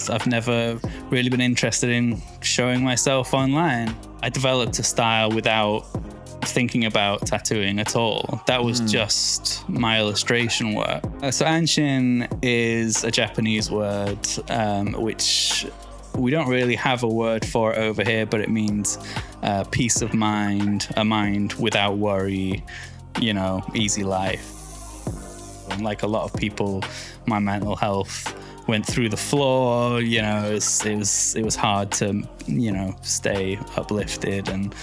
I've never really been interested in showing myself online. I developed a style without thinking about tattooing at all. That was just my illustration work. So Anshin is a Japanese word, which we don't really have a word for it over here, but it means peace of mind, a mind without worry, easy life. And like a lot of people, my mental health went through the floor. It was hard to stay uplifted and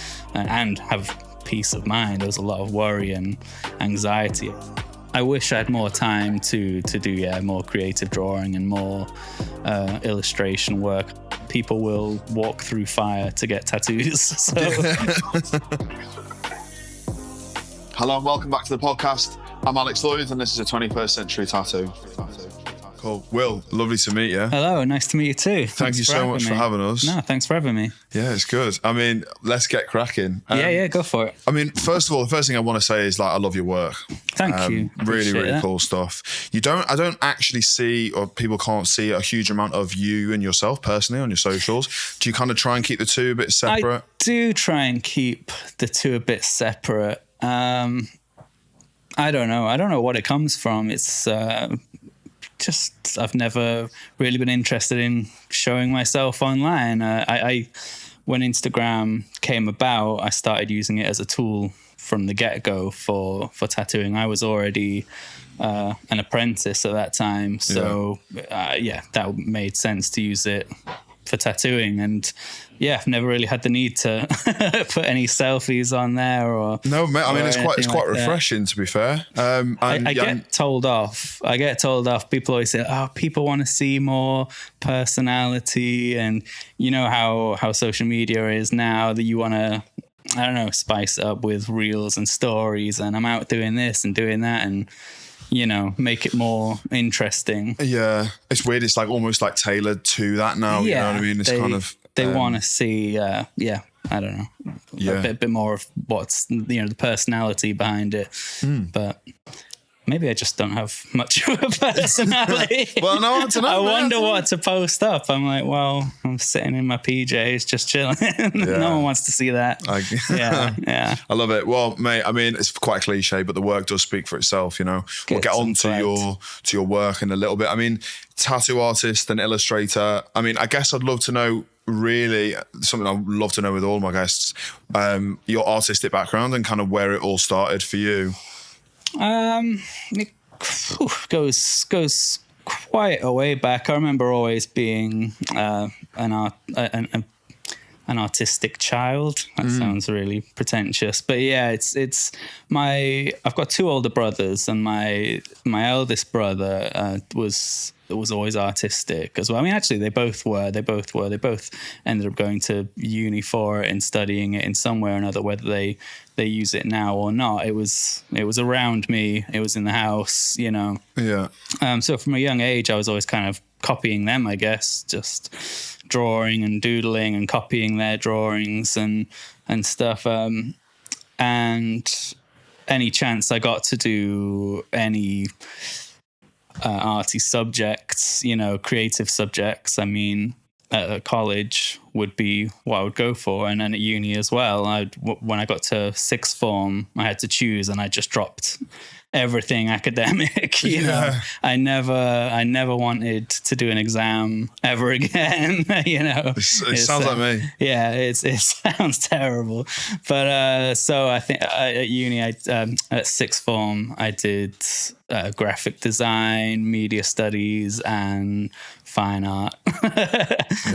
have peace of mind. There was a lot of worry and anxiety. I wish I had more time to do more creative drawing and more illustration work. People will walk through fire to get tattoos. So. Hello and welcome back to the podcast. I'm Lloyd and this is a 21st Century Tattoo. Cool. Will, lovely to meet you. Hello, nice to meet you too. Thank you so much for having us. No, thanks for having me. Yeah, it's good. I mean, let's get cracking. Yeah, go for it. I mean, first of all, the first thing I want to say is I love your work. Thank you. Really cool stuff. I don't actually see, or people can't see, a huge amount of you and yourself personally on your socials. Do you kind of try and keep the two a bit separate? I do try and keep the two a bit separate. I don't know what it comes from. It's just I've never really been interested in showing myself online. When Instagram came about, I started using it as a tool from the get-go for tattooing. I was already an apprentice at that time, so that made sense to use it for tattooing. And I've never really had the need to put any selfies on there or no, mate. I mean, it's quite like refreshing to be fair. I get told off. People always say, "Oh, people want to see more personality," and you know how social media is now, that you want to, I don't know, spice it up with reels and stories, and I'm out doing this and doing that, and make it more interesting. Yeah, it's weird. It's almost tailored to that now. You know what I mean? It's they want to see, I don't know, a bit more of what's the personality behind it. But maybe I just don't have much of a personality. Well, no, I don't know. I wonder what to post up. I'm like, well, I'm sitting in my PJs just chilling. No one wants to see that. Yeah. I love it. Well, mate, I mean, it's quite a cliche, but the work does speak for itself, We'll get on to your work in a little bit. I mean, tattoo artist and illustrator. I mean, I guess I'd love to know, really, something I'd love to know with all my guests, your artistic background and kind of where it all started for you. It goes quite a way back. I remember always being an artistic child. That sounds really pretentious, but yeah, it's I've got two older brothers, and my eldest brother was always artistic as well. I mean, actually, they both were. They both ended up going to uni for it and studying it in some way or another, whether they use it now or not. It was around me. It was in the house, Yeah. So from a young age, I was always kind of copying them, I guess, just drawing and doodling and copying their drawings and stuff. And any chance I got to do any arty subjects, creative subjects, I mean, at college would be what I would go for, and then at uni as well. When I got to sixth form, I had to choose, and I just dropped everything academic. I never wanted to do an exam ever again. It sounds like me. Yeah, it sounds terrible. But so I think at uni, at sixth form, I did graphic design, media studies, and fine art.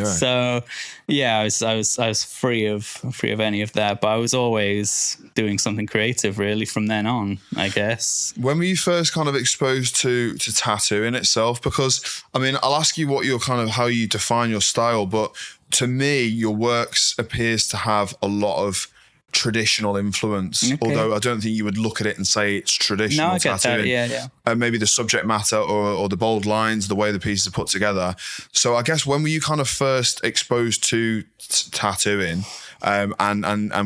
So yeah, I was free of any of that, but I was always doing something creative really from then on, I guess. When were you first kind of exposed to tattooing itself? Because I mean, I'll ask you what how you define your style, but to me, your works appears to have a lot of traditional influence, although I don't think you would look at it and say it's traditional. No, I get tattooing. that. Yeah. Maybe the subject matter or the bold lines, the way the pieces are put together. So I guess when were you kind of first exposed to tattooing? And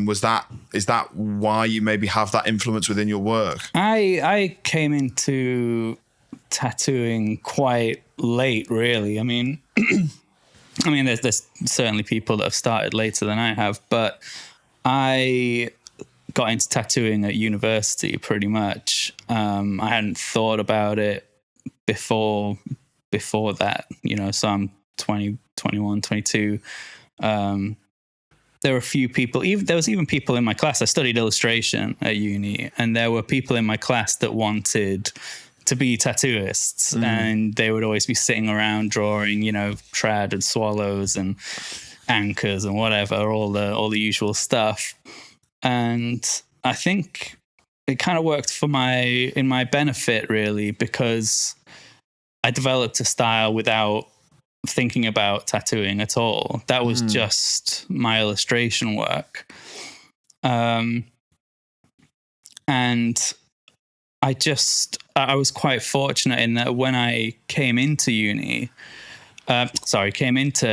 is that why you maybe have that influence within your work? I came into tattooing quite late, really. I mean, I mean, there's certainly people that have started later than I have, but I got into tattooing at university pretty much. I hadn't thought about it before that, so I'm 20, 21, 22. There were a few people, there was even people in my class. I studied illustration at uni, and there were people in my class that wanted to be tattooists, and they would always be sitting around drawing, trad and swallows and anchors and whatever, all the usual stuff. And I think it kind of worked in my benefit, really, because I developed a style without thinking about tattooing at all. That was just my illustration work. And I was quite fortunate in that when I came into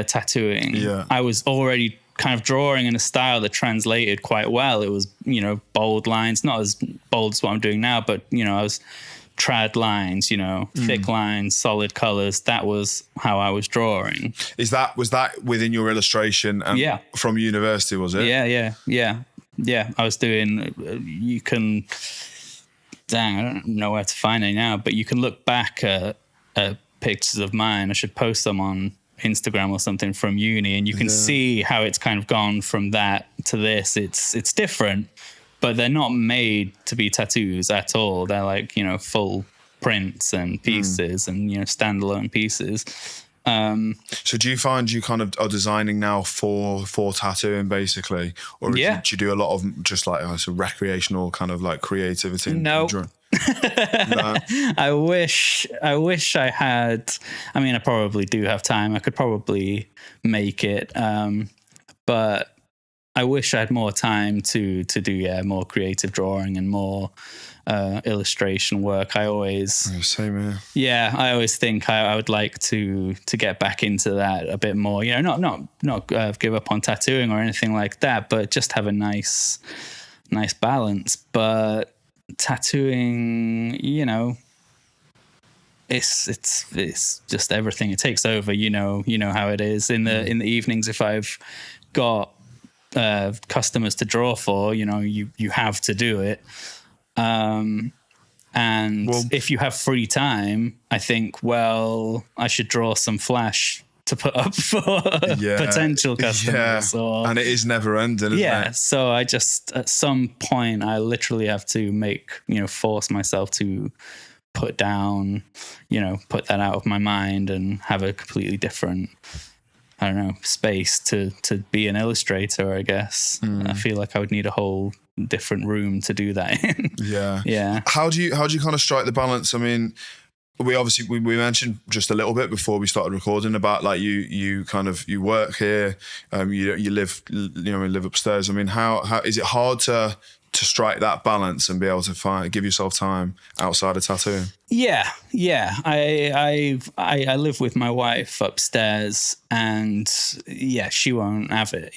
tattooing, I was already kind of drawing in a style that translated quite well. It was, bold lines, not as bold as what I'm doing now, but, I was trad lines, thick lines, solid colors. That was how I was drawing. Was that within your illustration and from university, was it? Yeah. I was doing, I don't know where to find it now, but you can look back at pictures of mine. I should post them on Instagram or something from uni, and you can see how it's kind of gone from that to this. It's different, but they're not made to be tattoos at all. They're like, full prints and pieces and, standalone pieces. So do you find you kind of are designing now for tattooing basically? Or do you do a lot of just like recreational kind of like creativity? No. No. I wish I had. I mean, I probably do have time. I could probably make it. But I wish I had more time to do more creative drawing and more illustration work. I always same here. Yeah, I always think I would like to get back into that a bit more. Not give up on tattooing or anything like that, but just have a nice balance. But tattooing, it's just everything. It takes over. You know how it is in the evenings. If I've got customers to draw for, you have to do it. And if you have free time, I think, I should draw some flash to put up for potential customers. Yeah. And it is never ending, isn't it? So I just, at some point, I literally have to force myself to put that out of my mind and have a completely different, space to be an illustrator, I guess. I feel like I would need a whole different room to do that in. Yeah. How do you kind of strike the balance? I mean, we mentioned just a little bit before we started recording about like you work here, you live upstairs. I mean, how is it hard to strike that balance and be able to give yourself time outside of tattooing? Yeah. I live with my wife upstairs, and she won't have it.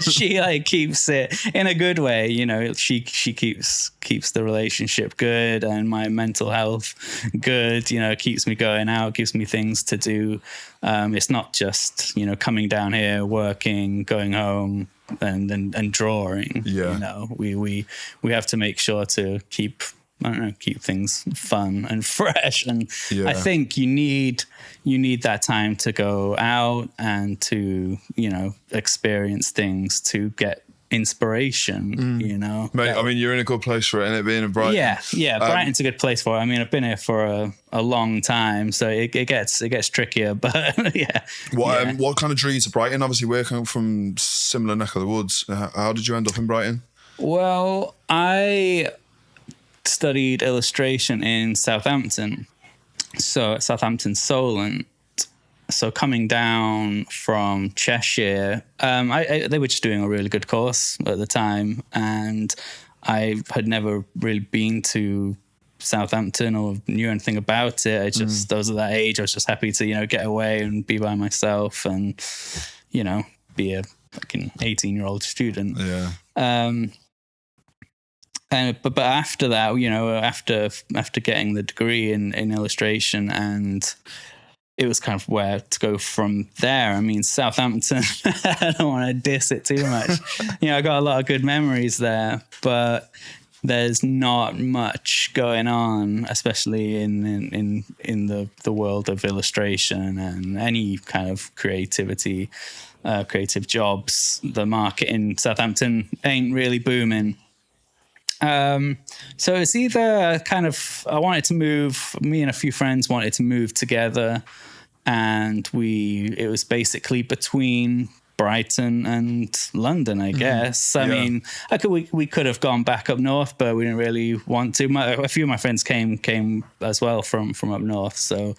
She keeps it in a good way. She keeps the relationship good and my mental health good. Keeps me going out, gives me things to do. It's not just coming down here, working, going home, and drawing. We have to make sure to keep things fun and fresh, and I think you need that time to go out and to experience things to get inspiration. Mate, I mean, you're in a good place for it, and it being in Brighton. Brighton's a good place for it. I mean, I've been here for a long time, so it gets trickier, but What kind of drew you to Brighton? Obviously, we're coming from similar neck of the woods. How did you end up in Brighton? Well, I studied illustration in Southampton, so at Southampton Solent. So coming down from Cheshire, they were just doing a really good course at the time, and I had never really been to Southampton or knew anything about it. I was at that age. I was just happy to get away and be by myself and be a fucking 18-year-old student. But after that, after getting the degree in illustration and it was kind of where to go from there. I mean, Southampton, I don't want to diss it too much. I got a lot of good memories there, but there's not much going on, especially in the world of illustration and any kind of creative jobs. The market in Southampton ain't really booming. So it's either kind of, me and a few friends wanted to move together, and it was basically between Brighton and London, I guess. I mean, we could have gone back up north, but we didn't really want to. A few of my friends came as well from up north, so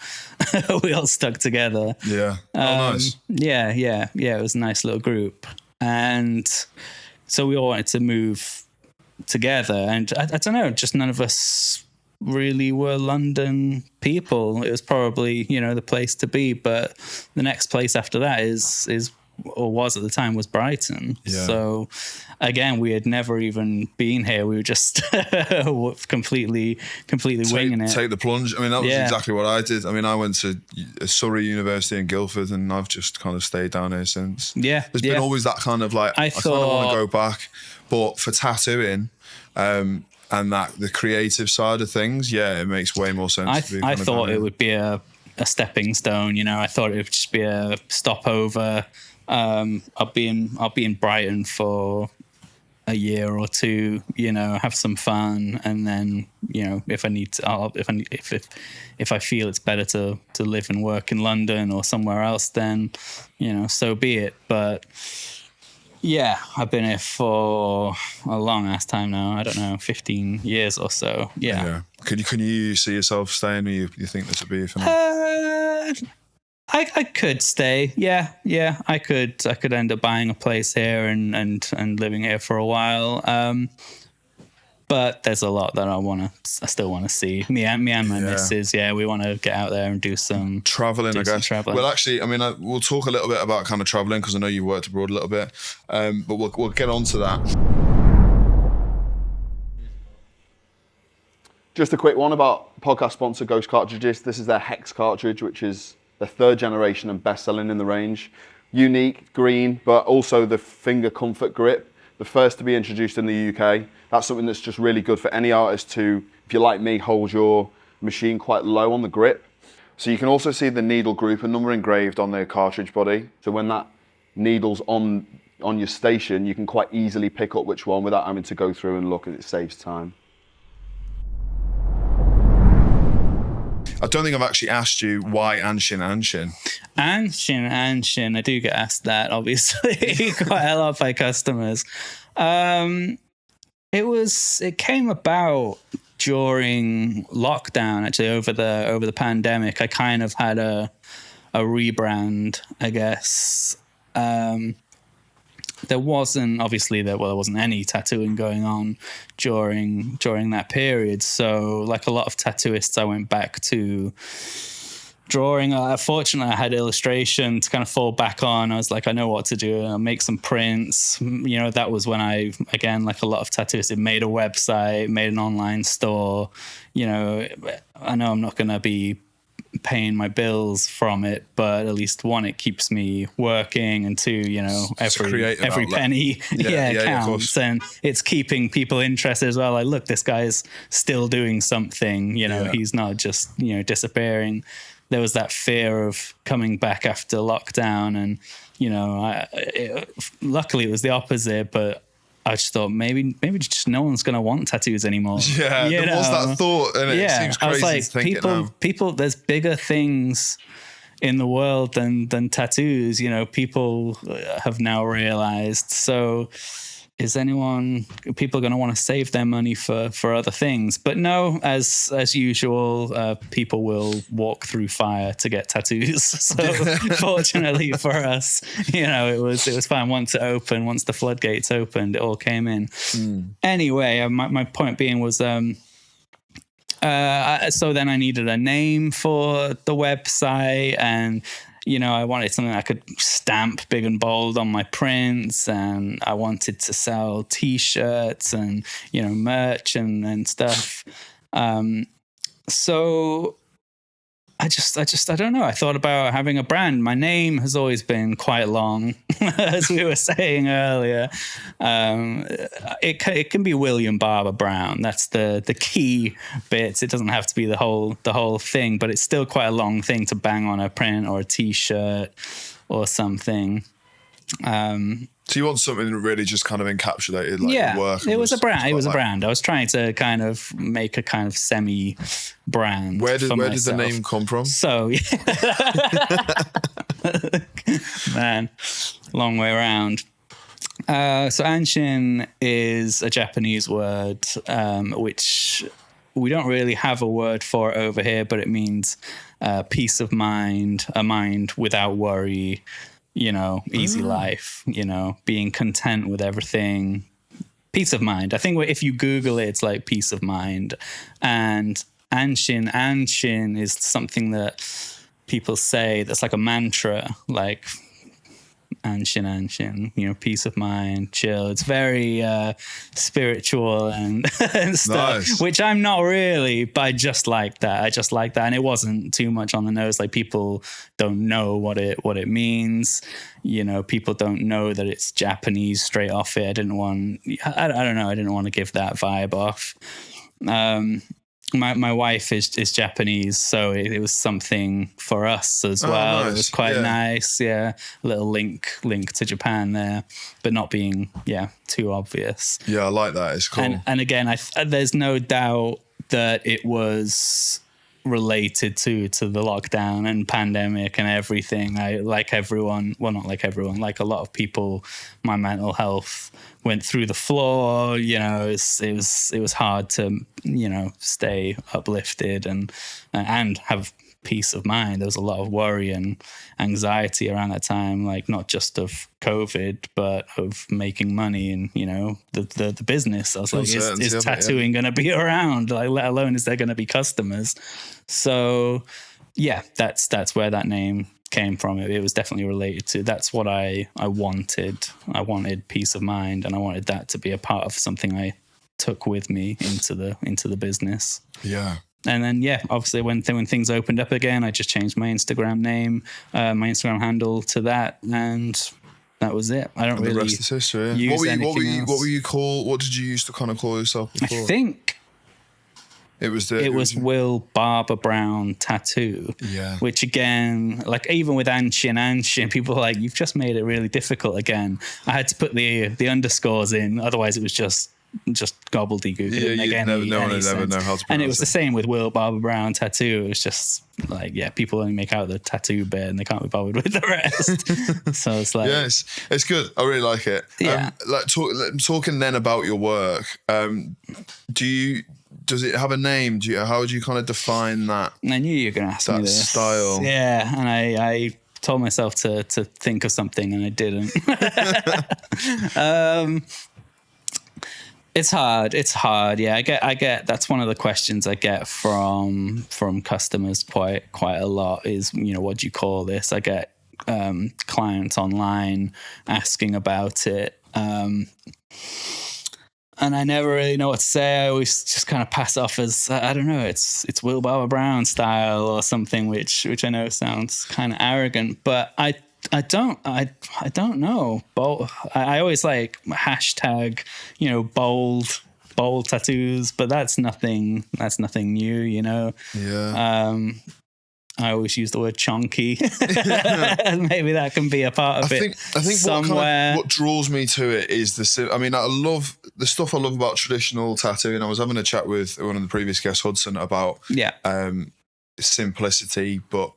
we all stuck together. Yeah. Nice. Yeah. It was a nice little group, and so we all wanted to move together. And I don't know, just none of us really were London people. It was probably the place to be, but the next place after that was at the time was Brighton. Yeah. So again, we had never even been here. We were just completely winging it. Take the plunge. I mean, that was exactly what I did. I mean, I went to Surrey University in Guildford, and I've just kind of stayed down here since. Yeah. There's been always that kind of like, I kind of want to go back, but for tattooing, and that the creative side of things, it makes way more sense. I thought it would be a stepping stone. I thought it would just be a stopover. I'll be in Brighton for a year or two, have some fun, and then if I need to, if I feel it's better to live and work in London or somewhere else, then so be it. But I've been here for a long ass time now. I don't know, 15 years or so. Yeah. Can you see yourself staying, or you think this would be for now? I could stay. Yeah. I could end up buying a place here and living here for a while. But there's a lot that I still want to see. Me and my missus, we want to get out there and do some traveling, I guess. Well, actually, I mean, we'll talk a little bit about kind of traveling, because I know you worked abroad a little bit, but we'll get on to that. Just a quick one about podcast sponsor Ghost Cartridges. This is their Hex cartridge, which is the 3rd generation and best-selling in the range. Unique, green, but also the finger comfort grip. The first to be introduced in the UK. That's something that's just really good for any artist to, if you're like me, hold your machine quite low on the grip. So you can also see the needle group and number engraved on the cartridge body. So when that needle's on your station, you can quite easily pick up which one without having to go through and look, and it saves time. I don't think I've actually asked you why Anshin Anshin. Anshin, I do get asked that, obviously, quite a lot by customers. It came about during lockdown, actually, over the pandemic. I kind of had a rebrand, I guess. There wasn't any tattooing going on during that period. So like a lot of tattooists, I went back to drawing. Fortunately, I had illustration to kind of fall back on. I was like, I know what to do. I'll make some prints. That was when I, again, like a lot of tattooists, made a website, made an online store. I know I'm not going to be paying my bills from it, but at least one, it keeps me working, and two, every penny counts, and it's keeping people interested as well. Like, look, this guy's still doing something, he's not just disappearing. There was that fear of coming back after lockdown, and luckily it was the opposite, but I just thought maybe just no one's going to want tattoos anymore. Yeah, there was that thought, and it seems crazy. I was like, to think people, there's bigger things in the world than tattoos. People have now realized. So, is people going to want to save their money for other things? But no, as usual, people will walk through fire to get tattoos. So fortunately for us, it was fine. Once the floodgates opened, it all came in. Anyway, my point being was, so then I needed a name for the website, and I wanted something I could stamp big and bold on my prints, and I wanted to sell T-shirts and, merch and stuff. So I don't know. I thought about having a brand. My name has always been quite long, as we were saying earlier. It can be William Barber Brown. That's the key bits. It doesn't have to be the whole thing, but it's still quite a long thing to bang on a print or a T-shirt or something. So you want something that really just kind of encapsulated like your work. It was a brand. It was a brand. I was trying to kind of make a kind of semi-brand. Where did the name come from? So, man, long way around. So Anshin is a Japanese word, which we don't really have a word for over here, but it means peace of mind, a mind without worry, easy life, being content with everything, peace of mind. I think if you Google it, it's like peace of mind. And Anshin is something that people say that's like a mantra, like Anshin, peace of mind, chill. It's very spiritual and stuff, nice. Which I'm not really, but I just like that. And it wasn't too much on the nose. Like people don't know what it means. People don't know that it's Japanese straight off it. I don't know. I didn't want to give that vibe off. My wife is Japanese, so it was something for us as well. Nice. It was quite nice, a little link to Japan there, but not being too obvious. Yeah, I like that. It's cool. And again, there's no doubt that it was related to the lockdown and pandemic and everything. Like a lot of people, my mental health went through the floor. It was hard to stay uplifted and have peace of mind. There was a lot of worry and anxiety around that time, like not just of COVID, but of making money and the business. I was like, is tattooing going to be around? Like, let alone is there going to be customers? So that's where that name came from. It was definitely related to. That's what I wanted. I wanted peace of mind, and I wanted that to be a part of something I took with me into the business. Yeah. And then, obviously when things opened up again, I just changed my Instagram name, my Instagram handle to that, and that was it. I don't really. The rest is history. Use what else. were you called? What did you used to kind of call yourself before? I think it was Will Barber Brown Tattoo. Yeah. Which again, like even with Anshin, people were like, you've just made it really difficult again. I had to put the underscores in, otherwise it was just gobbledygook. It didn't make any sense. Know how to. And it was the same with Will Barber Brown Tattoo. It was just like, people only make out the tattoo bit and they can't be bothered with the rest. So it's like, it's good. I really like it. Yeah. Talking then about your work. Does it have a name? How would you kind of define that? I knew you were going to ask me this. Style. Yeah, and I told myself to think of something and I didn't. It's hard. Yeah, I get that's one of the questions I get from customers quite a lot is, what do you call this? I get clients online asking about it. And I never really know what to say. I always just kind of pass off as, I don't know, it's Will Barber Brown style or something, which I know sounds kind of arrogant, but I don't know. I always like hashtag, bold tattoos, but that's nothing new, Yeah. I always use the word chonky. Maybe that can be a part of it. I think somewhere. What draws me to it is I love the stuff I love about traditional tattooing. I was having a chat with one of the previous guests, Hudson, about simplicity, but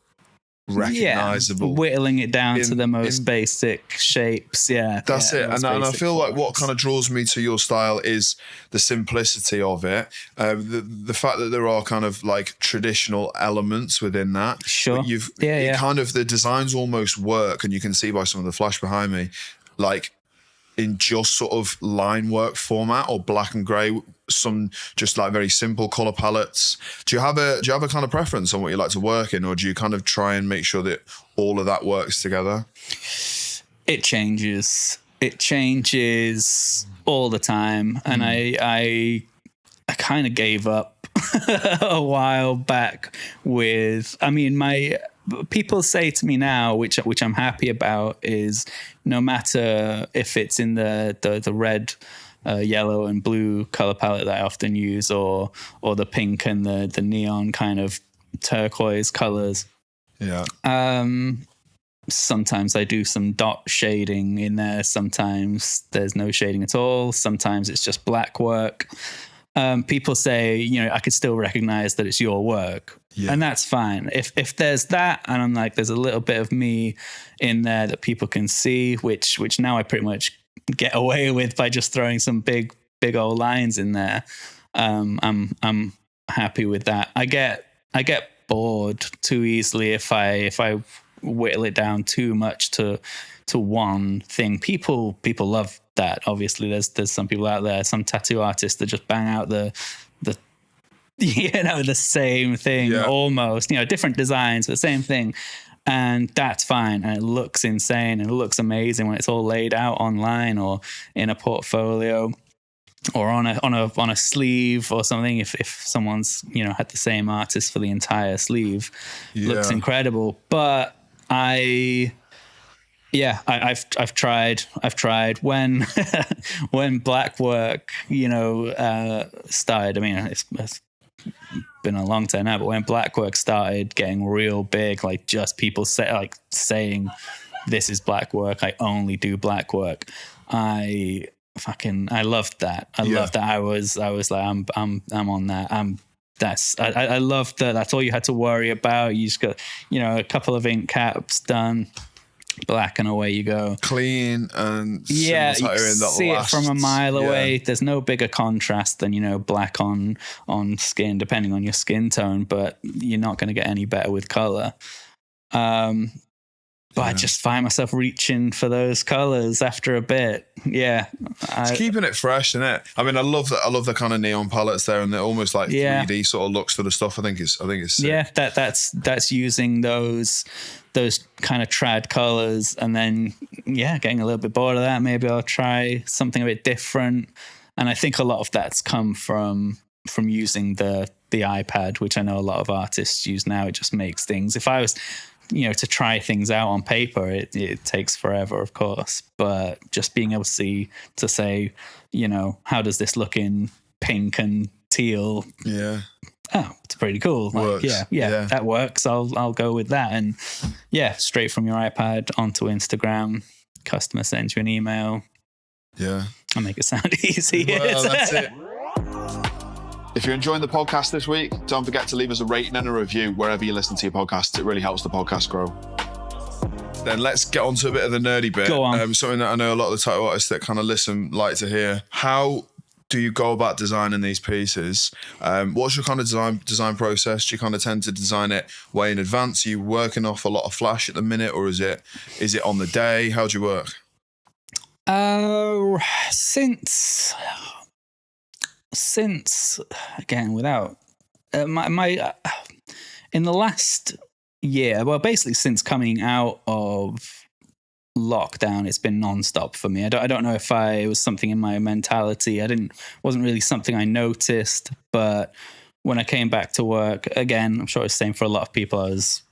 recognizable, whittling it down to the most basic shapes. That's it. And I feel like what kind of draws me to your style is the simplicity of it, the fact that there are kind of like traditional elements within that. Sure. But kind of the designs almost work, and you can see by some of the flash behind me, like in just sort of line work format or black and grey, some just like very simple color palettes. Do you have a kind of preference on what you like to work in, or do you kind of try and make sure that all of that works together? It changes all the time, and I kind of gave up a while back with, I mean, people say to me now, which I'm happy about, is no matter if it's in the red, yellow and blue color palette that I often use, or the pink and the neon kind of turquoise colors. Yeah. Sometimes I do some dot shading in there. Sometimes there's no shading at all. Sometimes it's just black work. People say, you know, I could still recognize that it's your work. Yeah. And that's fine. If there's that, and I'm like, there's a little bit of me in there that people can see, which now I pretty much get away with by just throwing some big old lines in there. I'm happy with that. I get bored too easily if I whittle it down too much to one thing. People love that. Obviously, there's some people out there, some tattoo artists that just bang out the the same thing, almost, different designs, but same thing. And that's fine. And it looks insane and it looks amazing when it's all laid out online or in a portfolio or on a sleeve or something. If someone's, had the same artist for the entire sleeve, looks incredible. But I've tried when when black work, started. I mean, it's been a long time now, but when black work started getting real big, like just people saying this is black work, I only do black work, I loved that. I loved that. I was like, I'm on that. I loved that. That's all you had to worry about. You just got, a couple of ink caps done, black, and away you go. Clean and you see it from a mile away. There's no bigger contrast than, black on skin, depending on your skin tone, but you're not going to get any better with color. But I just find myself reaching for those colors after a bit. Yeah. It's keeping it fresh, isn't it? I mean, I love that. I love the kind of neon palettes there, and they're almost like 3D sort of looks for the stuff. I think it's sick. Yeah, that's using those kind of trad colors, and then getting a little bit bored of that. Maybe I'll try something a bit different. And I think a lot of that's come from using the iPad, which I know a lot of artists use now. It just makes things. If I was to try things out on paper, it takes forever, of course, but just being able to say, how does this look in pink and teal? Yeah. Oh, it's pretty cool. Like, yeah, that works. I'll go with that. And straight from your iPad onto Instagram, customer sends you an email. Yeah. I'll make it sound easy. Well, that's it. If you're enjoying the podcast this week, don't forget to leave us a rating and a review wherever you listen to your podcasts. It really helps the podcast grow. Then let's get on to a bit of the nerdy bit. Go on. Something that I know a lot of the tattoo artists that kind of listen like to hear. How do you go about designing these pieces? What's your kind of design process? Do you kind of tend to design it way in advance? Are you working off a lot of flash at the minute, or is it on the day? How do you work? Since again, without my in the last year, well, basically since coming out of lockdown, it's been nonstop for me. I don't know if it was something in my mentality. Wasn't really something I noticed, but when I came back to work again, I'm sure it's the same for a lot of people. I was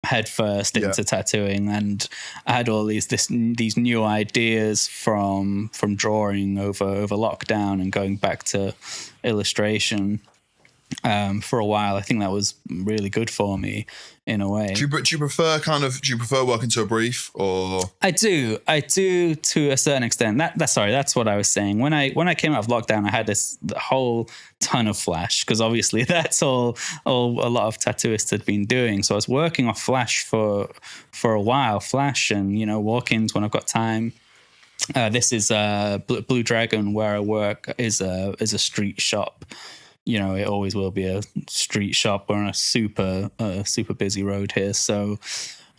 head first into tattooing, and I had all these new ideas from drawing over lockdown and going back to illustration for a while. I think that was really good for me in a way. Do you prefer working to a brief, or? I do to a certain extent. That's what I was saying. When I came out of lockdown, I had this whole ton of flash, because obviously that's all a lot of tattooists had been doing. So I was working off flash for a while, flash and walk-ins when I've got time. This is Blue Dragon, where I work, is a street shop. It always will be a street shop. We're on a super busy road here, so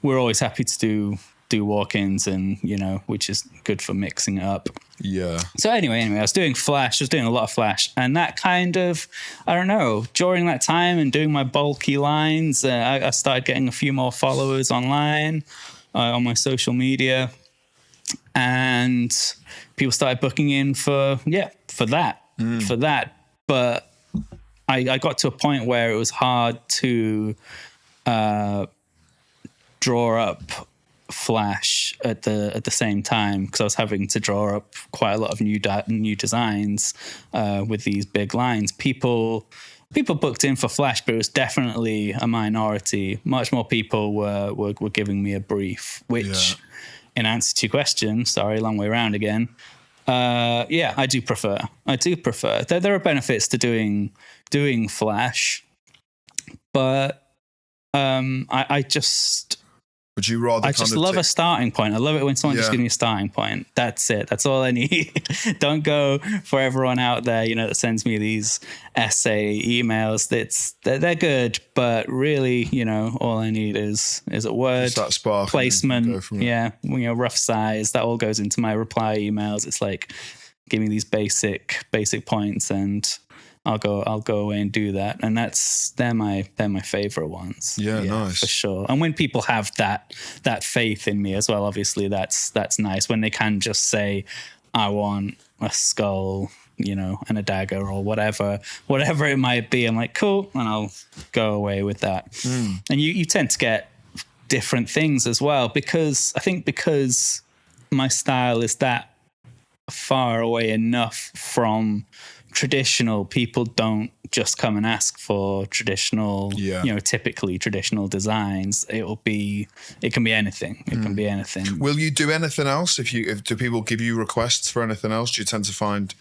we're always happy to do walk-ins, and which is good for mixing it up. Yeah. So anyway, I was doing flash. I was doing a lot of flash, and that kind of, I don't know, during that time and doing my bulky lines, I started getting a few more followers online on my social media, and people started booking in for that. But I got to a point where it was hard to draw up Flash at the same time, because I was having to draw up quite a lot of new designs with these big lines. People booked in for Flash, but it was definitely a minority. Much more people were giving me a brief, which, in answer to your question, sorry, long way around again. I do prefer. There are benefits to doing Flash, but I just. Would you rather? I just love a starting point. I love it when someone just gives me a starting point. That's it. That's all I need. Don't go for everyone out there, that sends me these essay emails. They're good, but really, all I need is a word, that spark, placement. Rough size. That all goes into my reply emails. It's like, give me these basic points, and I'll go away and do that. And they're my favorite ones. Yeah, nice. For sure. And when people have that faith in me as well, obviously that's nice. When they can just say, I want a skull, and a dagger or whatever it might be, I'm like, cool. And I'll go away with that. And you tend to get different things as well, because my style is that far away enough from traditional, people don't just come and ask for traditional, typically traditional designs. It can be anything. It can be anything. Will you do anything else? Do people give you requests for anything else? Do you tend to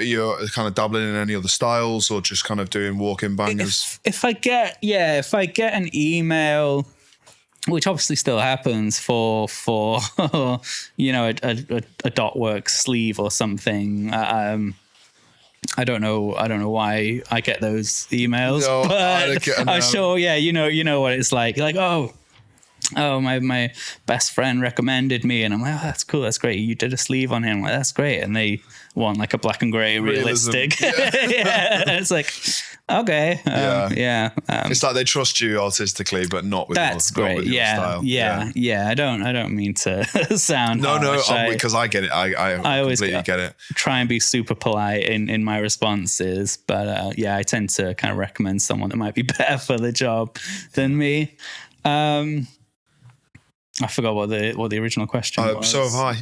you're kind of dabbling in any other styles, or just kind of doing walk-in bangers? If I get an email, which obviously still happens, for a dot work sleeve or something. I don't know why I get those emails, but I'm sure, you know what it's like. You're like, oh, my best friend recommended me, and I'm like, oh, that's cool, that's great. You did a sleeve on him, like, that's great. And they want like a black and gray realistic. It's like, okay, it's like they trust you artistically, but not with that's your, great. Not with your style. Yeah. I don't mean to sound harsh. Because I get it. I always completely get it. Try and be super polite in my responses, but I tend to kind of recommend someone that might be better for the job than me. I forgot what the original question was. So have I.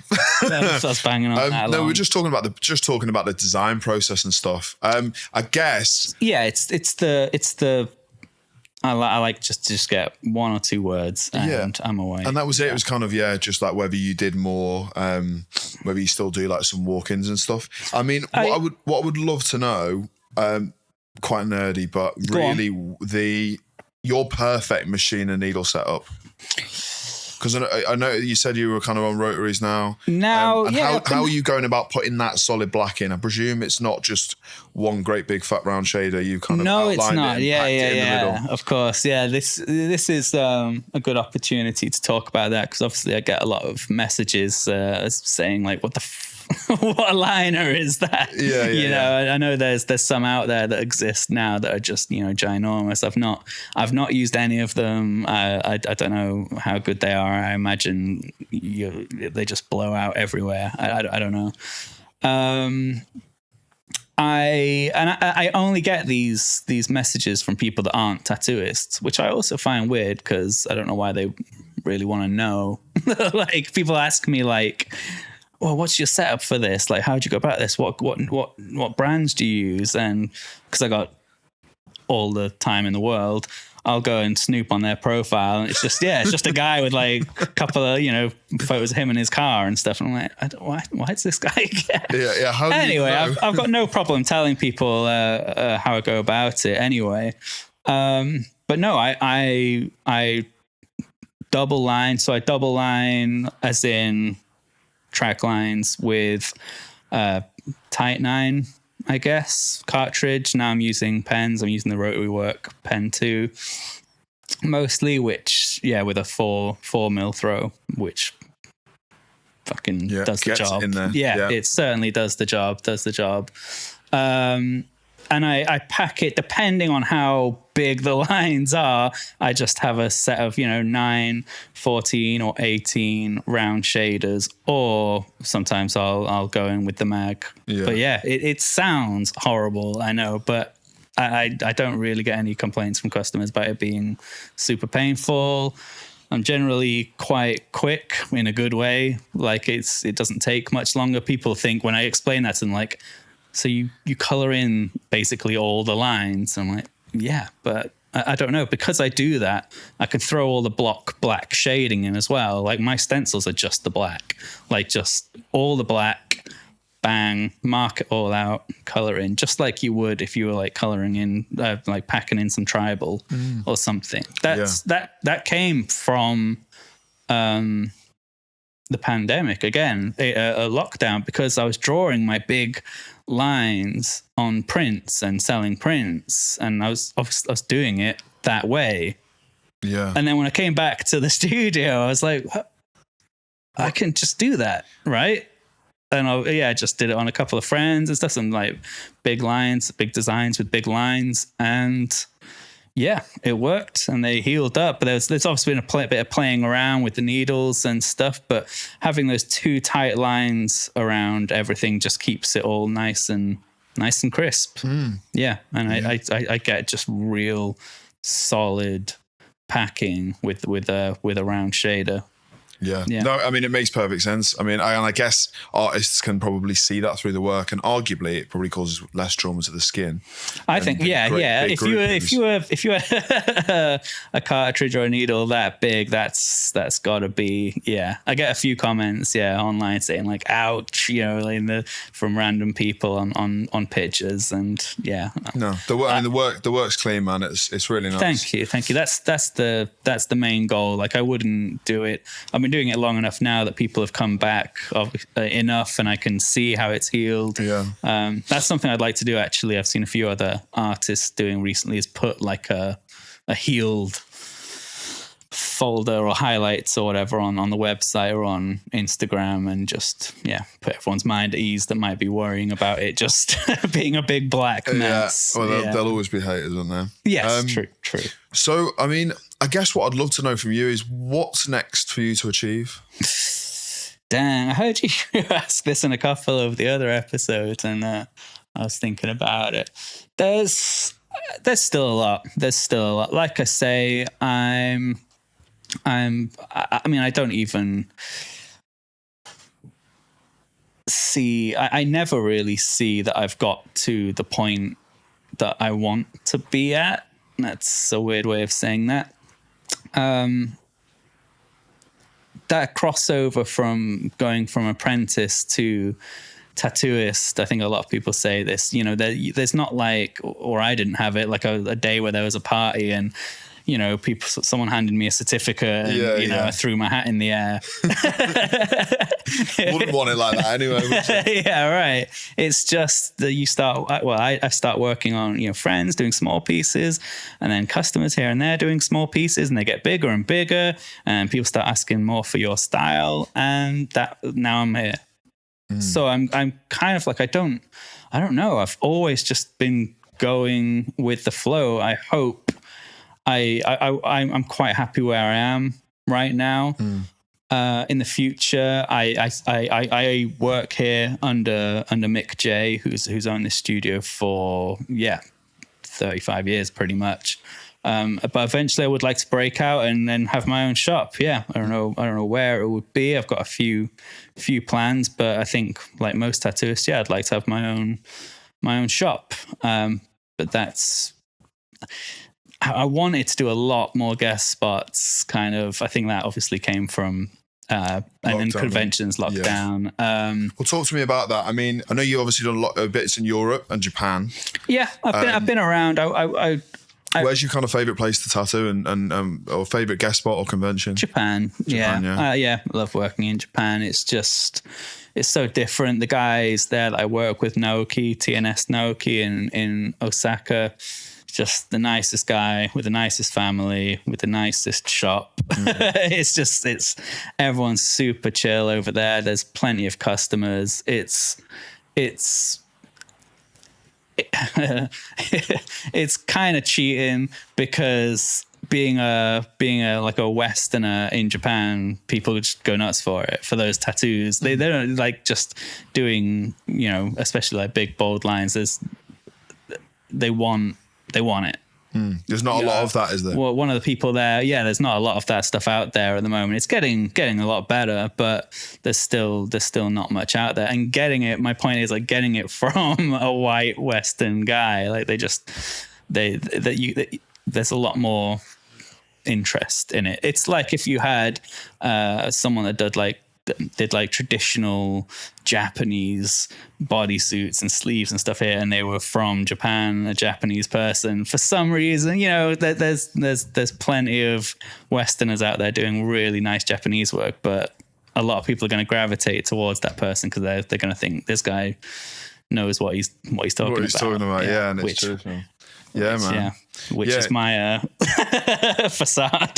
That's banging on that. No, we're just talking about the design process and stuff. I guess. Yeah, it's the. I like just get one or two words and I'm away. And that was it. It was kind of just like whether you did more, whether you still do like some walk-ins and stuff. I mean, what I would love to know, quite nerdy, but really your perfect machine and needle setup. Because I know you said you were kind of on rotaries now. How are you going about putting that solid black in? I presume it's not just one great big fat round shader. You kind of outlined it's not. It and packed it in the middle. Of course, yeah. This is a good opportunity to talk about that, because obviously I get a lot of messages saying like, what the what liner is that? I know there's some out there that exist now that are just ginormous. I've not used any of them. I don't know how good they are. I imagine they just blow out everywhere. I don't know. I only get these messages from people that aren't tattooists, which I also find weird, because I don't know why they really want to know. Like, people ask me like, well, what's your setup for this? Like, how'd you go about this? What brands do you use? And because I got all the time in the world, I'll go and snoop on their profile, and it's just a guy with like a couple of photos of him in his car and stuff. And I'm like, why's this guy get? Anyway, I've got no problem telling people how I go about it. Anyway, but no, I double line. So I double line as in track lines with Tight 9, I guess, cartridge. Now I'm using pens. I'm using the Rotary Work Pen 2 mostly, which with a 4 mil throw, which fucking does the job. In there. Yeah, it certainly does the job. And I pack it depending on how big the lines are. I just have a set of 9, 14 or 18 round shaders, or sometimes I'll go in with the mag. But it sounds horrible, I know, but I don't really get any complaints from customers about it being super painful. I'm generally quite quick in a good way. Like it doesn't take much longer. People think when I explain that to them, like, so you color in basically all the lines. I'm like, yeah, but I don't know. Because I do that, I can throw all the block black shading in as well. Like my stencils are just the black, like just all the black, bang, mark it all out, color in, just like you would if you were like coloring in, like packing in some tribal or something. That came from the pandemic again, a lockdown, because I was drawing my big lines on prints and selling prints, and I was doing it that way. Yeah. And then when I came back to the studio, I was like, I can just do that, right? And I just did it on a couple of friends and stuff, some like big lines, big designs with big lines, and yeah, it worked and they healed up. But there's obviously been a bit of playing around with the needles and stuff, but having those two tight lines around everything just keeps it all nice and crisp. Yeah, and I get just real solid packing with a round shader. Yeah. No, I mean, it makes perfect sense. I mean, I guess artists can probably see that through the work, and arguably it probably causes less trauma to the skin. I think, yeah. If you were a cartridge or a needle that big, that's got to be, yeah. I get a few comments, online saying like, "Ouch," like from random people on pictures, and yeah. No, the work's clean, man. It's really nice. Thank you. That's the main goal. Like, I wouldn't do it. I've been doing it long enough now that people have come back enough, and I can see how it's healed. Yeah. That's something I'd like to do. Actually, I've seen a few other artists doing recently, is put like a healed folder or highlights or whatever on the website or on Instagram, and just put everyone's mind at ease that might be worrying about it just being a big black mess. Well, there'll always be haters, won't there? Yes, true. So, I mean, I guess what I'd love to know from you is what's next for you to achieve? Dang, I heard you ask this in a couple of the other episodes, and I was thinking about it. There's still a lot. Like I say, I mean, I don't even see, I never really see that I've got to the point that I want to be at. That's a weird way of saying that. That crossover from going from apprentice to tattooist, I think a lot of people say this, there's not like, or I didn't have it, like a day where there was a party and someone handed me a certificate and, I threw my hat in the air. Wouldn't want it like that anyway, would you? Yeah, right. It's just that you start, I start working on, friends doing small pieces, and then customers here and there doing small pieces, and they get bigger and bigger, and people start asking more for your style, and now I'm here. So I'm kind of like, I don't know. I've always just been going with the flow. I hope I'm quite happy where I am right now. In the future, I work here under Mick J, who's owned this studio for 35 years pretty much. But eventually I would like to break out and then have my own shop. Yeah, I don't know where it would be. I've got a few plans, but I think like most tattooists, I'd like to have my own shop. But that's, I wanted to do a lot more guest spots, kind of. I think that obviously came from and then conventions, lockdown. Well, talk to me about that. I mean, I know you obviously done a lot of bits in Europe and Japan. Yeah, I've been around. Where's your kind of favorite place to tattoo and or favorite guest spot or convention? Japan. I love working in Japan. It's so different. The guys there that I work with, Naoki, TNS Naoki in Osaka, just the nicest guy with the nicest family with the nicest shop. It's everyone's super chill over there. There's plenty of customers. It's kind of cheating because being a like a Westerner in Japan, people just go nuts for those tattoos. They don't like just doing, especially like big bold lines. They want they want it. There's not a lot of that, is there? Well, one of the people there, there's not a lot of that stuff out there at the moment. It's getting a lot better, but there's still not much out there. And my point is like getting it from a white Western guy. Like there's a lot more interest in it. It's like if you had someone that did like traditional Japanese bodysuits and sleeves and stuff here, and they were from Japan, a Japanese person. For some reason, there's plenty of Westerners out there doing really nice Japanese work, but a lot of people are going to gravitate towards that person because they're going to think this guy knows what he's talking about. Yeah, and it's true. Yeah, man. Yeah, which is my facade.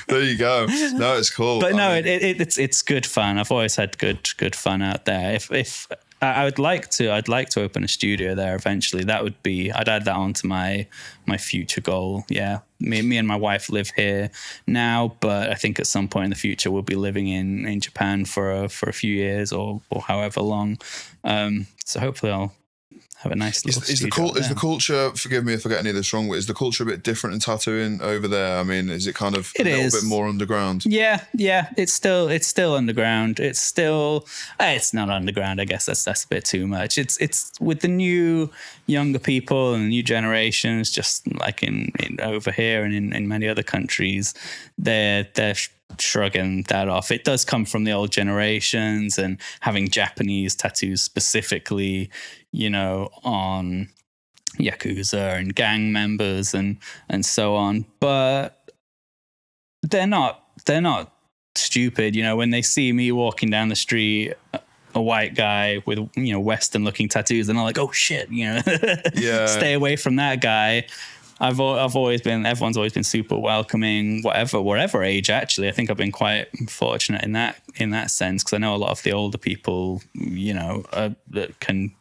There you go. No, it's cool. But it's good fun. I've always had good fun out there. If I'd like to open a studio there eventually. I'd add that onto my future goal. Yeah, me and my wife live here now, but I think at some point in the future we'll be living in Japan for a few years or however long. So hopefully I'll have a nice little is the culture, forgive me if I get any of this wrong, but is the culture a bit different in tattooing over there? I mean, is it kind of a little bit more underground? Yeah, it's still underground. It's not underground, I guess that's a bit too much. It's with the new younger people and the new generations, just like in over here and in many other countries, they're shrugging that off. It does come from the old generations and having Japanese tattoos specifically, on Yakuza and gang members and so on. But they're not stupid. When they see me walking down the street, a white guy with, Western looking tattoos, they're not like, oh shit, stay away from that guy. Everyone's always been super welcoming, whatever age. Actually, I think I've been quite fortunate in that sense, because I know a lot of the older people, that can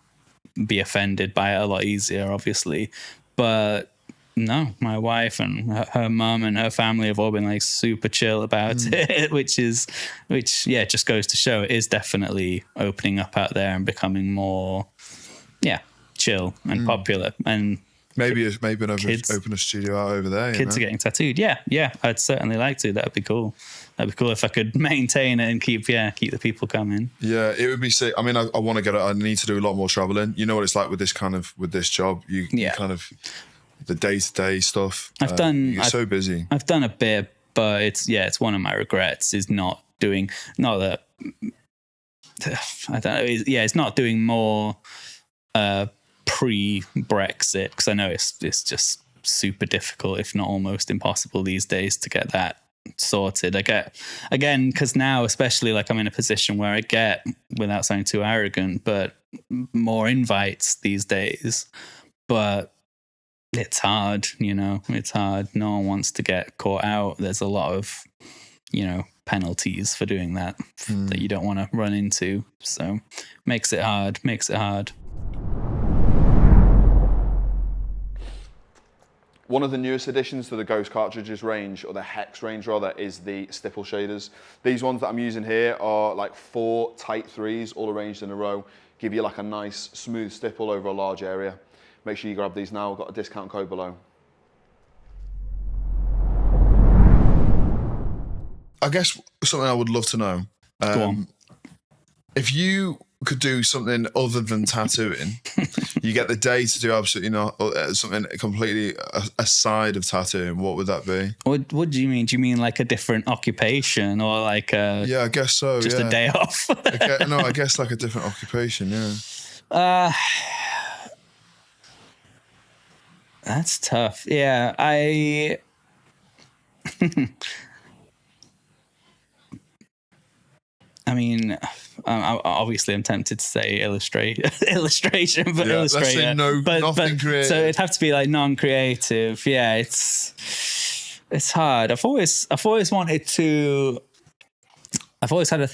be offended by it a lot easier, obviously. But no, my wife and her mum and her family have all been like super chill about it, which just goes to show it is definitely opening up out there and becoming more, chill and popular. And Maybe open a studio out over there. Kids are getting tattooed. Yeah. I'd certainly like to. That'd be cool. That'd be cool if I could maintain it and keep the people coming. Yeah, it would be sick. I mean, I want to get it. I need to do a lot more traveling. You know what it's like with this job. You kind of the day-to-day stuff. You're so busy. I've done a bit, but it's one of my regrets is not that. I don't know. It's not doing more. Pre-Brexit, because I know it's just super difficult, if not almost impossible these days to get that sorted. I get, again, because now especially like I'm in a position where I get, without sounding too arrogant, but more invites these days, but it's hard, it's hard. No one wants to get caught out. There's a lot of, penalties for doing that that you don't want to run into. So makes it hard. One of the newest additions to the Ghost cartridges range, or the Hex range rather, is the stipple shaders. These ones that I'm using here are like 4 tight 3s all arranged in a row. Give you like a nice smooth stipple over a large area. Make sure you grab these now. I've got a discount code below. I guess something I would love to know. Go on. If you could do something other than tattooing, you get the day to do absolutely something completely aside of tattooing, what would that be? What do you mean? Do you mean like a different occupation or like yeah, I guess so. Just a day off? I guess like a different occupation, yeah. That's tough. Yeah, I mean, obviously, I'm tempted to say illustration, but Illustrator. Nothing creative. So it'd have to be like non-creative. Yeah, it's hard. I've always wanted to. I've always had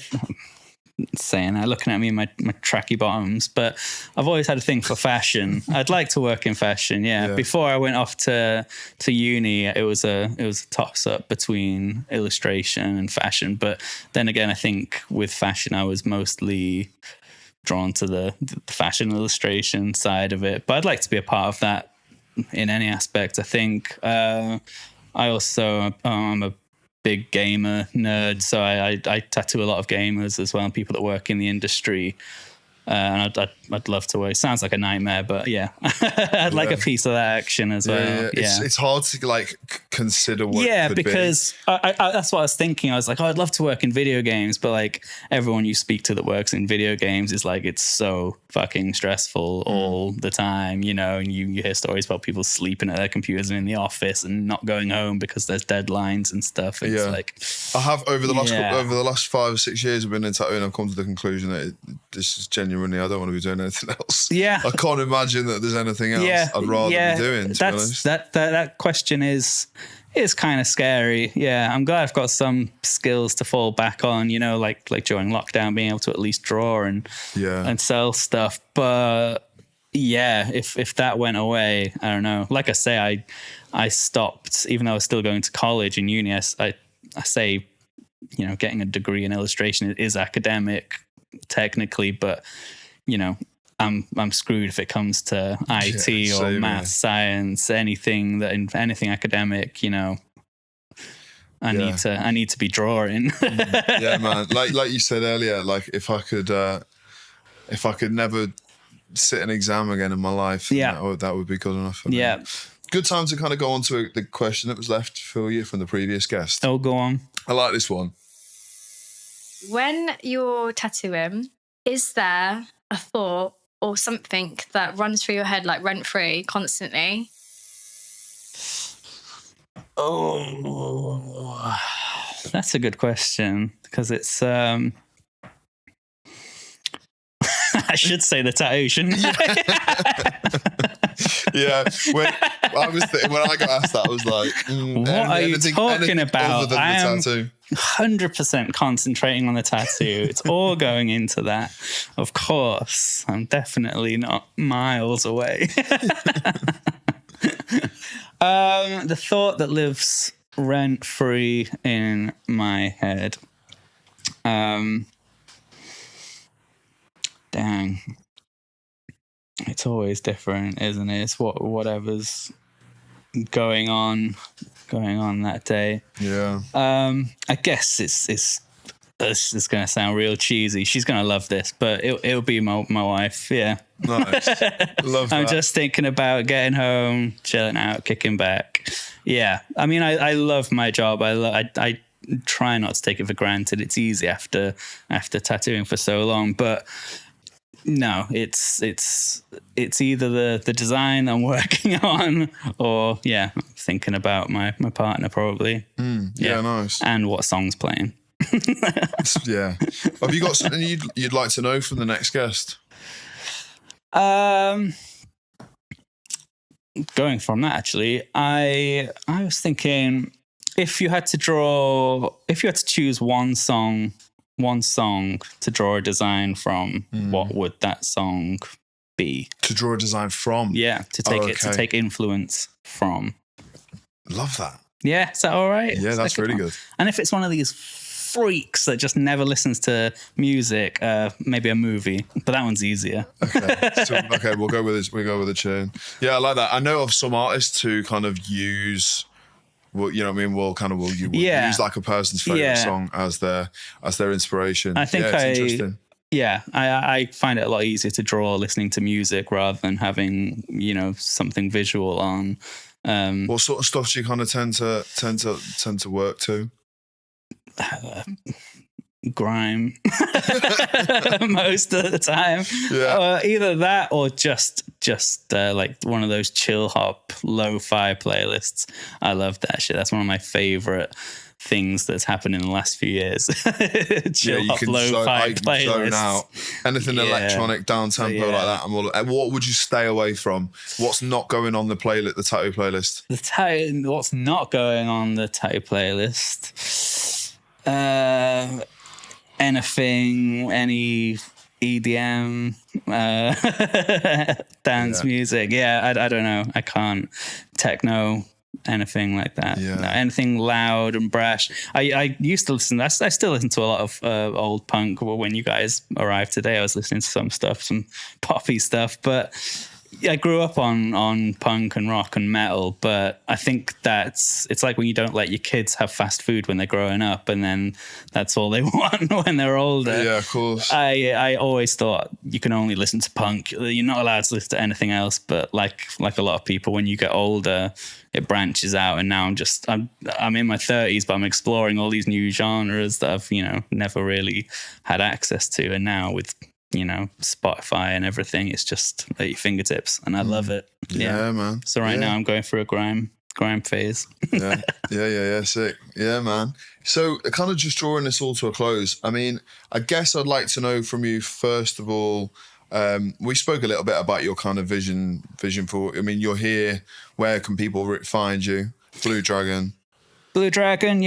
saying that, looking at me in my tracky bottoms, but I've always had a thing for fashion. I'd like to work in fashion. Yeah. Before I went off to uni, it was a toss up between illustration and fashion. But then again, I think with fashion, I was mostly drawn to the fashion illustration side of it. But I'd like to be a part of that in any aspect. I think I also I'm a big gamer nerd, so I tattoo a lot of gamers as well, and people that work in the industry. And I'd love to work. It sounds like a nightmare, but yeah, I'd like a piece of that action as well. Yeah. It's hard to like consider what. Yeah, it could because I that's what I was thinking. I was like, oh, I'd love to work in video games, but like everyone you speak to that works in video games is like, it's so fucking stressful all the time, you know. And you hear stories about people sleeping at their computers and in the office and not going home because there's deadlines and stuff. It's like I have over the last 5 or 6 years I've been in tattooing. I've come to the conclusion that this is genuinely, I don't want to be doing anything else. Yeah, I can't imagine that there's anything else I'd rather be doing. To be honest. That question is kind of scary. Yeah, I'm glad I've got some skills to fall back on. You know, like during lockdown, being able to at least draw and sell stuff. But yeah, if that went away, I don't know. Like I say, I stopped, even though I was still going to college and uni. I say, you know, getting a degree in illustration is academic technically, but you know, I'm screwed if it comes to IT or math, science, anything academic. You know, I need to be drawing. Yeah, man. Like you said earlier, like if I could never sit an exam again in my life, that would be good enough for me. Yeah. Good time to kind of go on to the question that was left for you from the previous guest. Oh, go on. I like this one. When you're tattooing, is there a thought or something that runs through your head like rent-free constantly? Oh, that's a good question, because it's I should say the tattoo, shouldn't I? Yeah, when I got asked that, I was like, what are you talking about? I am 100% concentrating on the tattoo. It's all going into that. Of course, I'm definitely not miles away. The thought that lives rent-free in my head. Dang. It's always different, isn't it? It's whatever's going on that day. Yeah. I guess it's going to sound real cheesy. She's going to love this, but it'll be my wife. Yeah. Nice. Love that. I'm just thinking about getting home, chilling out, kicking back. Yeah. I mean, I love my job. I try not to take it for granted. It's easy after tattooing for so long, but no, it's either the design I'm working on, or thinking about my partner probably. Yeah, nice. And what song's playing. Yeah. Have you got something you'd like to know from the next guest? Going from that, actually, I was thinking, if you had to choose one song to draw a design from, what would that song be? To draw a design from? Yeah, to take influence from. Love that. Yeah, is that all right? Yeah, that's really good. And if it's one of these freaks that just never listens to music, maybe a movie, but that one's easier. Okay, we'll go with this. We go with a tune. Yeah, I like that. I know of some artists who kind of use. Well, you know what I mean? We'll use like a person's favorite song as their inspiration. I think it's interesting. Yeah, I find it a lot easier to draw listening to music rather than having, you know, something visual on. What sort of stuff do you kind of tend to work to? Grime most of the time. Yeah. Either that or just like one of those chill hop lo-fi playlists. I love that shit. That's one of my favorite things that's happened in the last few years. Chill hop lo-fi playlists. Zone out. Anything electronic, down tempo like that. And what would you stay away from? What's not going on the tattoo playlist? What's not going on the tattoo playlist? Anything, any EDM, dance music. Yeah, I don't know. I can't. Techno, anything like that. Yeah. No, anything loud and brash. I used to listen. I still listen to a lot of old punk. When you guys arrived today, I was listening to some poppy stuff. But I grew up on punk and rock and metal, but I think it's like when you don't let your kids have fast food when they're growing up, and then that's all they want when they're older. Yeah, of course. I always thought you can only listen to punk. You're not allowed to listen to anything else. But like a lot of people, when you get older, it branches out. And now I'm in my 30s, but I'm exploring all these new genres that I've never really had access to. And now with Spotify and everything, it's just at your fingertips, and I love it. Yeah, man. So now I'm going through a grime phase. yeah, sick. Yeah, man. So kind of just drawing this all to a close, I mean, I guess I'd like to know from you, first of all, we spoke a little bit about your kind of vision for, I mean, you're here, where can people find you? Blue Dragon, Blue Dragon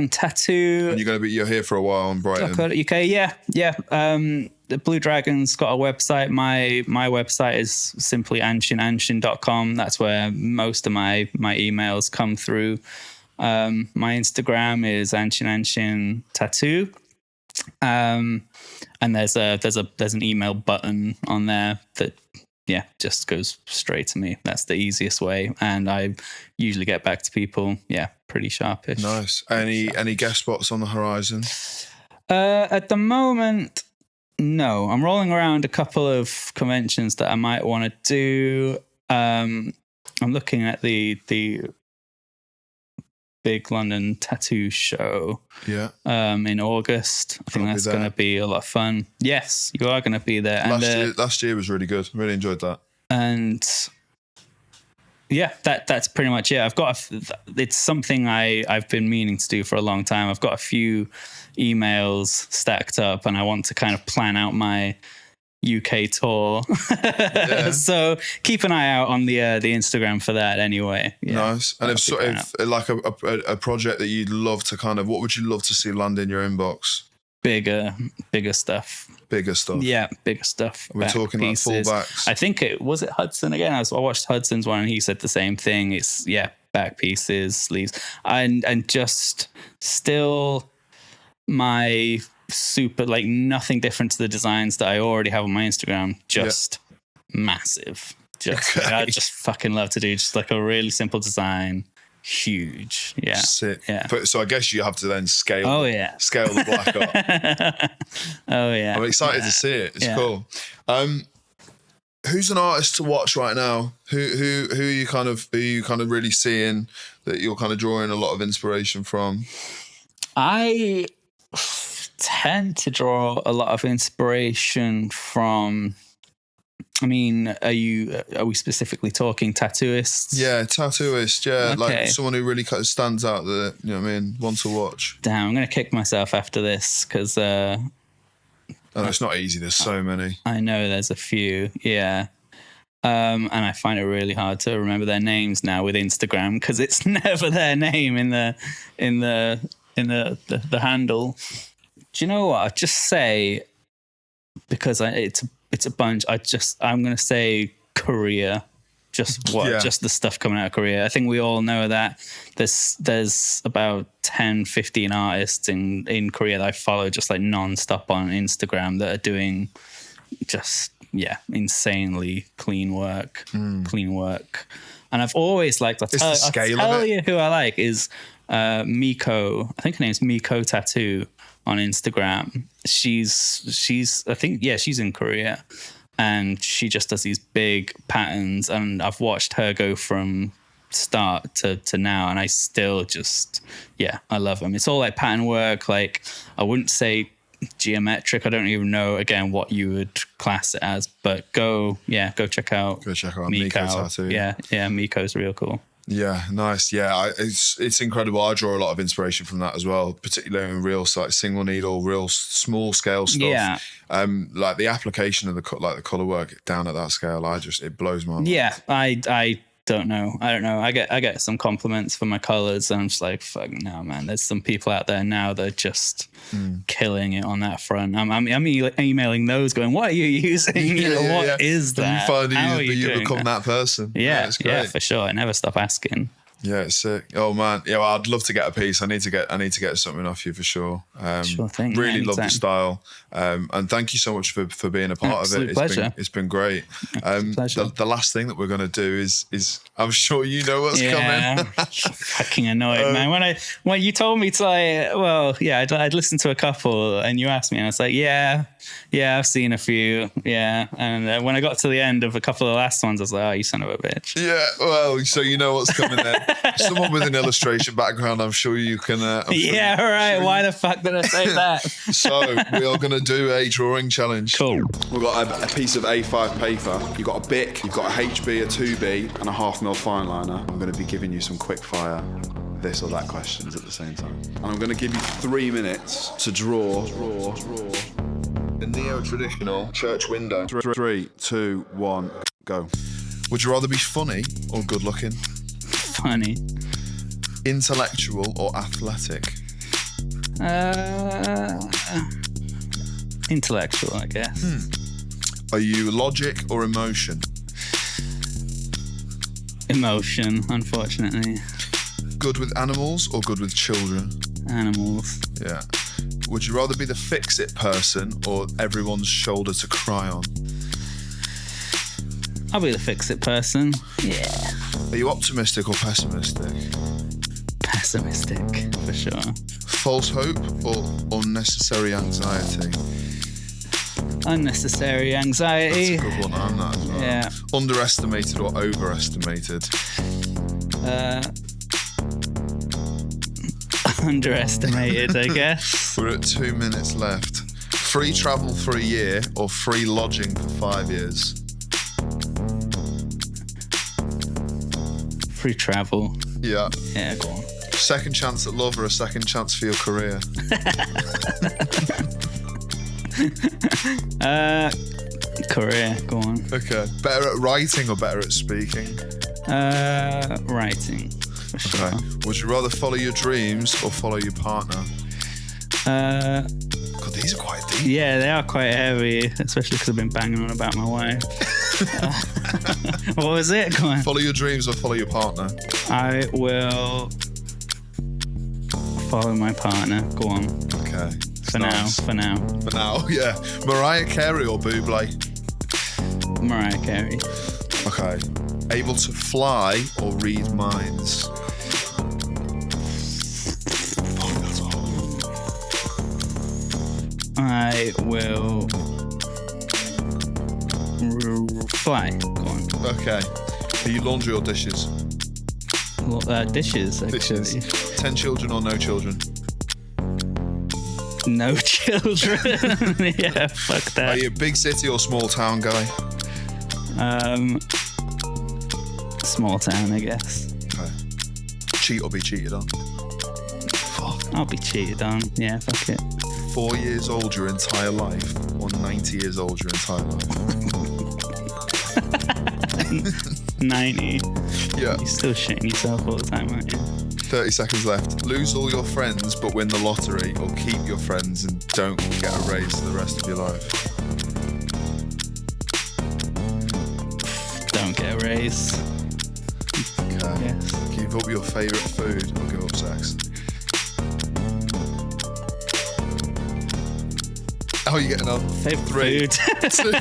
Tattoo. And you're here for a while in Brighton. UK, yeah. The Blue Dragon's got a website. My website is simply AnshinAnshin.com. That's where most of my emails come through. My Instagram is Anshin Anshin Tattoo. And there's an email button on there that just goes straight to me. That's the easiest way, and I usually get back to people pretty sharpish. Nice. Any guest spots on the horizon? At the moment, no. I'm rolling around a couple of conventions that I might want to do. I'm looking at the big London tattoo show in August. I think that's going to be a lot of fun. Yes, you are going to be there. Last year was really good. Really enjoyed that. And that's pretty much it. It's something I've been meaning to do for a long time. I've got a few emails stacked up, and I want to kind of plan out my UK tour. So keep an eye out on the Instagram for that anyway. Nice. And if like a project that you'd love to what would you love to see land in your inbox? Bigger stuff. Yeah, bigger stuff. We're talking pieces. Like fullbacks. I think it Hudson again. I watched Hudson's one, and he said the same thing. It's back pieces, sleeves, and just still my super, like, nothing different to the designs that I already have on my Instagram. Just massive. I just fucking love to do just like a really simple design. Huge. Yeah. Sick. Yeah. So I guess you have to then scale the black up. Oh yeah. I'm excited to see it. It's cool. Who's an artist to watch right now? Who are you kind of really seeing that you're kind of drawing a lot of inspiration from? I tend to draw a lot of inspiration from, I mean, are we specifically talking tattooists? Yeah, tattooist, yeah. Okay. Like someone who really kind of stands out that, you know what I mean, one to watch. Damn, I'm going to kick myself after this because... it's not easy, there's so many. I know there's a few, yeah. And I find it really hard to remember their names now with Instagram because it's never their name in the handle. Do you know what? I'll just say, because it's a bunch. I'm going to say Korea. Just the stuff coming out of Korea. I think we all know that there's about 10, 15 artists in Korea that I follow just like non-stop on Instagram that are doing just insanely clean work. And I've always liked. I'll tell you who I like is Miko. I think her name's Miko Tattoo on Instagram. She's in Korea, and she just does these big patterns, and I've watched her go from start to now, and I still just I love them. It's all like pattern work. Like, I wouldn't say geometric. I don't even know again what you would class it as, but go check out Miko Tattoo. Yeah, Miko's real cool. Yeah, nice. Yeah, it's incredible. I draw a lot of inspiration from that as well, particularly in real like single needle, real small scale stuff. Yeah. Like the application of the color work down at that scale, it blows my mind. Yeah, I don't know. I get some compliments for my colors, and I'm just like, fuck no, man. There's some people out there now that are just killing it on that front. I'm emailing those, going, "What are you using? What is that? You become that person. Yeah, it's great. Yeah, for sure. I never stop asking. Yeah, it's sick. Oh man, yeah. Well, I'd love to get a piece. I need to get something off you for sure. Sure thing. Really love the Anytime. style, and thank you so much for being a part Absolute of it. pleasure. It's been great. Pleasure. The last thing that we're gonna do is I'm sure you know what's coming. Fucking annoyed, man. When you told me to I'd listened to a couple, and you asked me, and I was like, yeah, I've seen a few, yeah. And when I got to the end of a couple of the last ones, I was like, oh, you son of a bitch. Yeah, well, so you know what's coming then. Someone with an illustration background, I'm sure you can. Yeah, all right. Why the fuck did I say that? So we are going to do a drawing challenge. Cool. We've got a piece of A5 paper. You've got a Bic, you've got a HB, a 2B, and a 1/2 mil fine liner. I'm going to be giving you some quick fire this or that questions at the same time. And I'm going to give you 3 minutes to draw. The neo-traditional church window. 3, 2, 1, go. Would you rather be funny or good looking? Funny. Intellectual or athletic? Intellectual, I guess. Are you logic or emotion? Emotion, unfortunately. Good with animals or good with children? Animals. Yeah. Would you rather be the fix-it person or everyone's shoulder to cry on? I'll be the fix-it person. Yeah. Are you optimistic or pessimistic? Pessimistic, for sure. False hope or unnecessary anxiety? Unnecessary anxiety. That's a good one, and that as well. Yeah. Underestimated or overestimated? Underestimated, I guess. We're at 2 minutes left. Free travel for a year or free lodging for 5 years? Free travel. Yeah. Yeah, go on. Second chance at love or a second chance for your career? Career, go on. Okay. Better at writing or better at speaking? Writing, for sure. Okay. Would you rather follow your dreams or follow your partner? God, these are quite deep. Yeah, they are quite heavy, especially because I've been banging on about my wife. What was it? Go on. Follow your dreams or follow your partner? I will follow my partner. Go on. Okay. For now. For now, yeah. Mariah Carey or Bublé? Mariah Carey. Okay. Able to fly or read minds? Oh, that's hard. I will fly. Go on. Okay. Are you laundry or dishes? Dishes, actually. Dishes. 10 children or no children? No children. Yeah, fuck that. Are you a big city or small town guy? Small town, I guess. Okay. Cheat or be cheated on? Fuck. I'll be cheated on. Yeah, fuck it. 4 years old your entire life or 90 years old your entire life? 90. Yeah. You're still shitting yourself all the time, aren't you? 30 seconds left. Lose all your friends but win the lottery or keep your friends and don't get a raise for the rest of your life? Don't get a raise. Okay. Yes. Give up your favourite food or give up sex? How are you getting on? Favourite 3, 2,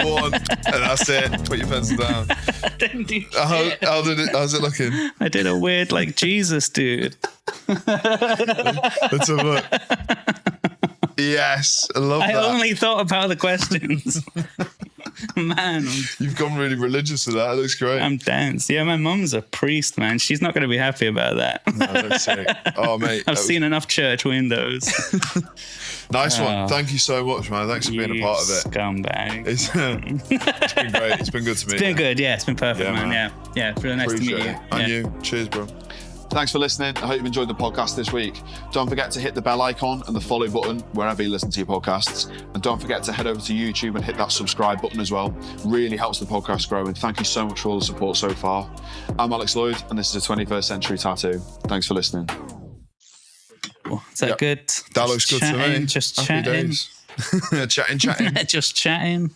1, and that's it. Put your pencil down. I didn't do shit. How's it looking? I did a weird, like, Jesus dude. Let's have a look. Yes, I love that. I only thought about the questions. Man, You've gone really religious with that. It looks great. I'm danced. Yeah, my mum's a priest, man. She's not going to be happy about that. No, that's sick. Oh, mate. I've seen enough church windows. Nice one. Thank you so much, man. Thanks for being a part of it. Scumbag. It's been great. It's been good to meet you. It's been good. Yeah, it's been perfect, Yeah, man. man. Yeah. It's really nice Appreciate to meet it. you. And Yeah. you. Cheers, bro. Thanks for listening. I hope you've enjoyed the podcast this week. Don't forget to hit the bell icon and the follow button wherever you listen to your podcasts. And don't forget to head over to YouTube and hit that subscribe button as well. Really helps the podcast grow. And thank you so much for all the support so far. I'm Alex Lloyd, and this is a 21st Century Tattoo. Thanks for listening. Is that good? That looks good to me. Just Happy chatting. days. Chatting. Just chatting.